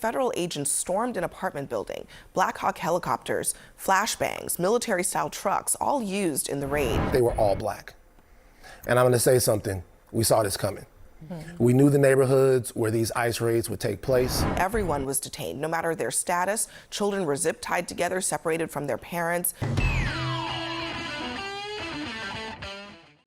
federal agents stormed an apartment building. Black Hawk helicopters, flashbangs, military-style trucks, all used in the raid. They were all black. And I'm going to say something. We saw this coming. We knew the neighborhoods where these ICE raids would take place. Everyone was detained, no matter their status. Children were zip-tied together, separated from their parents.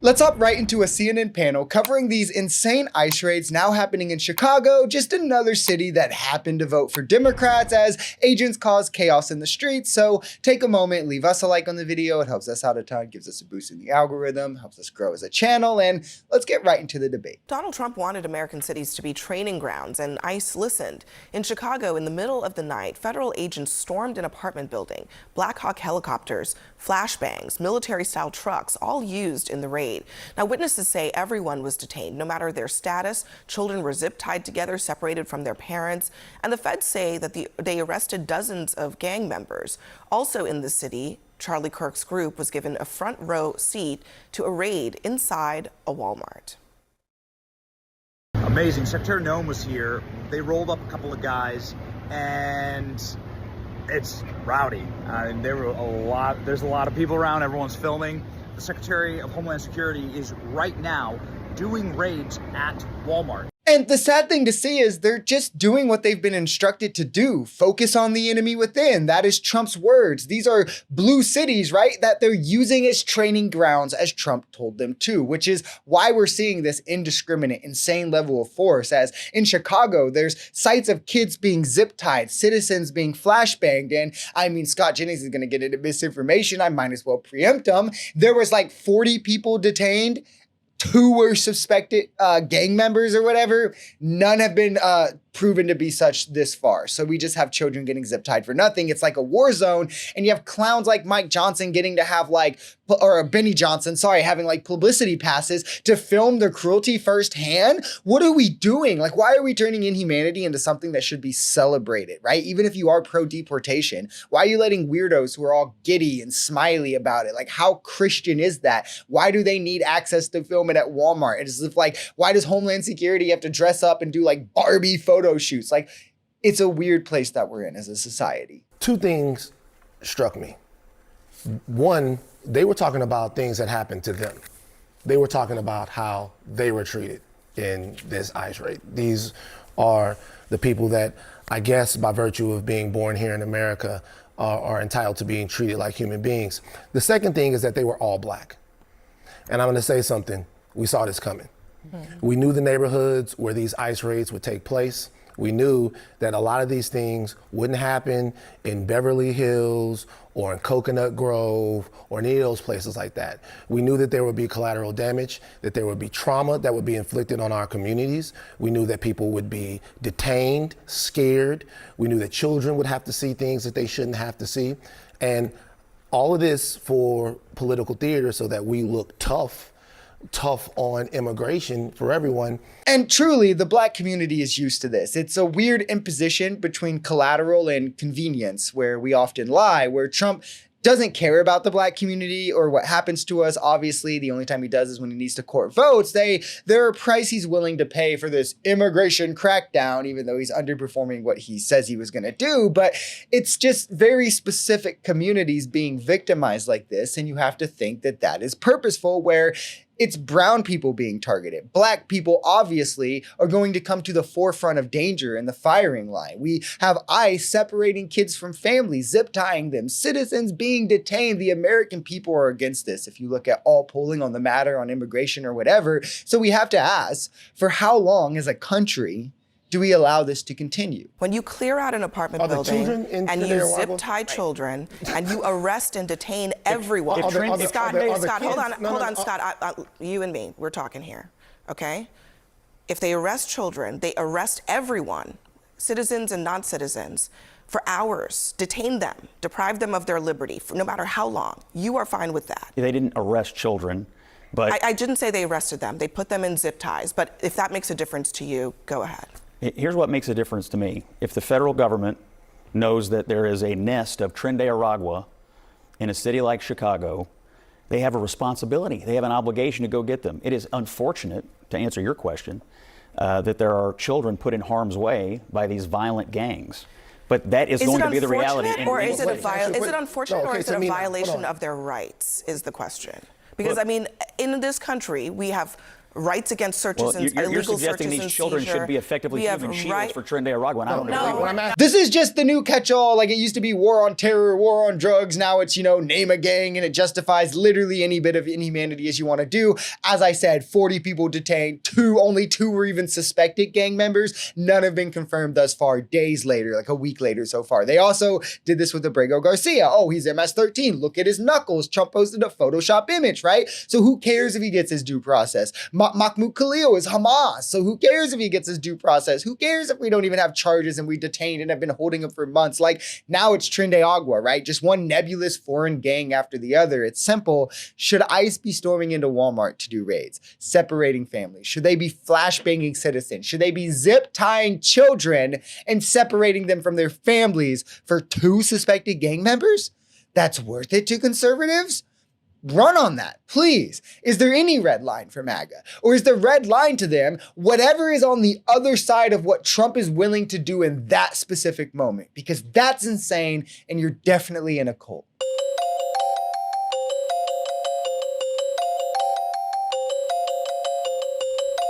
Let's hop right into a CNN panel covering these insane ICE raids now happening in Chicago, just another city that happened to vote for Democrats as agents cause chaos in the streets. So take a moment, leave us a like on the video. It helps us out a ton, gives us a boost in the algorithm, helps us grow as a channel, and let's get right into the debate. Donald Trump wanted American cities to be training grounds, and ICE listened. In Chicago, in the middle of the night, federal agents stormed an apartment building. Black Hawk helicopters, flashbangs, military-style trucks, all used in the raid. Now, witnesses say everyone was detained, no matter their status. Children were zip-tied together, separated from their parents. And the feds say that they arrested dozens of gang members. Also in the city, Charlie Kirk's group was given a front row seat to a raid inside a Walmart. Amazing. Secretary Noem was here. They rolled up a couple of guys, and it's rowdy. There's a lot of people around. Everyone's filming. The Secretary of Homeland Security is right now doing raids at Walmart. And the sad thing to see is they're just doing what they've been instructed to do. Focus on the enemy within. That is Trump's words. These are blue cities, right? That they're using as training grounds as Trump told them to, which is why we're seeing this indiscriminate, insane level of force. As in Chicago, there's sights of kids being zip-tied, citizens being flashbanged. And I mean, Scott Jennings is going to get into misinformation. I might as well preempt him. There was like 40 people detained. 2 were suspected gang members or whatever. None have been proven to be such this far. So we just have children getting zip tied for nothing. It's like a war zone. And you have clowns like Mike Johnson getting to have like, or Benny Johnson, sorry, having like publicity passes to film the cruelty firsthand. What are we doing? Like, why are we turning inhumanity into something that should be celebrated, right? Even if you are pro-deportation, why are you letting weirdos who are all giddy and smiley about it? Like, how Christian is that? Why do they need access to film it at Walmart? It's as if like, why does Homeland Security have to dress up and do like Barbie photo shoots? Like, it's a weird place that we're in as a society. 2 things struck me. One, they were talking about things that happened to them. They were talking about how they were treated in this ICE raid. These are the people that, I guess, by virtue of being born here in America, are entitled to being treated like human beings. The second thing is that they were all black. And I'm going to say something. We saw this coming. We knew the neighborhoods where these ICE raids would take place. We knew that a lot of these things wouldn't happen in Beverly Hills or in Coconut Grove or any of those places like that. We knew that there would be collateral damage, that there would be trauma that would be inflicted on our communities. We knew that people would be detained, scared. We knew that children would have to see things that they shouldn't have to see. And all of this for political theater so that we look tough on immigration for everyone. And truly, the black community is used to this. It's a weird imposition between collateral and convenience where we often lie, where Trump doesn't care about the black community or what happens to us. Obviously, the only time he does is when he needs to court votes. There are a price he's willing to pay for this immigration crackdown, even though he's underperforming what he says he was going to do. But it's just very specific communities being victimized like this. And you have to think that that is purposeful, where it's brown people being targeted. Black people obviously are going to come to the forefront of danger in the firing line. We have ICE separating kids from families, zip tying them, citizens being detained. The American people are against this. If you look at all polling on the matter on immigration or whatever. So we have to ask, for how long as a country do we allow this to continue? When you clear out an apartment building and you zip tie children and you arrest and detain everyone. Scott, hold on, Scott. You and me, we're talking here, okay? If they arrest children, they arrest everyone, citizens and non-citizens, for hours, detain them, deprive them of their liberty, for no matter how long. You are fine with that. They didn't arrest children, but I didn't say they arrested them. They put them in zip ties. But if that makes a difference to you, go ahead. Here's what makes a difference to me. If the federal government knows that there is a nest of Tren de Aragua in a city like Chicago, they have a responsibility. They have an obligation to go get them. It is unfortunate, to answer your question, that there are children put in harm's way by these violent gangs. But that is going to be the reality. Or is it Wait, unfortunate, no, or okay, is it a Tamina, hold violation on. of their rights? Is the question. Because Look, I mean, in this country, we have rights against searches and you're illegal suggesting searches these and children seizure. should be effectively We have human shields for Trinidad Aragua, and I don't agree with What I'm that. asking, This is just the new catch-all. Like, it used to be war on terror, war on drugs. Now it's, name a gang, and it justifies literally any bit of inhumanity as you want to do. As I said, 40 people detained. Only two were even suspected gang members. None have been confirmed thus far. Days later, like a week later so far. They also did this with Abrego Garcia. Oh, he's MS-13. Look at his knuckles. Trump posted a Photoshop image, right? So who cares if he gets his due process? Mahmoud Khalil is Hamas. So who cares if he gets his due process? Who cares if we don't even have charges and we detained and have been holding him for months? Like, now it's Trinidad Agua, right? Just one nebulous foreign gang after the other. It's simple. Should ICE be storming into Walmart to do raids, separating families? Should they be flashbanging citizens? Should they be zip tying children and separating them from their families for 2 suspected gang members? That's worth it to conservatives? Run on that, please. Is there any red line for MAGA? Or is the red line to them whatever is on the other side of what Trump is willing to do in that specific moment? Because that's insane, and you're definitely in a cult.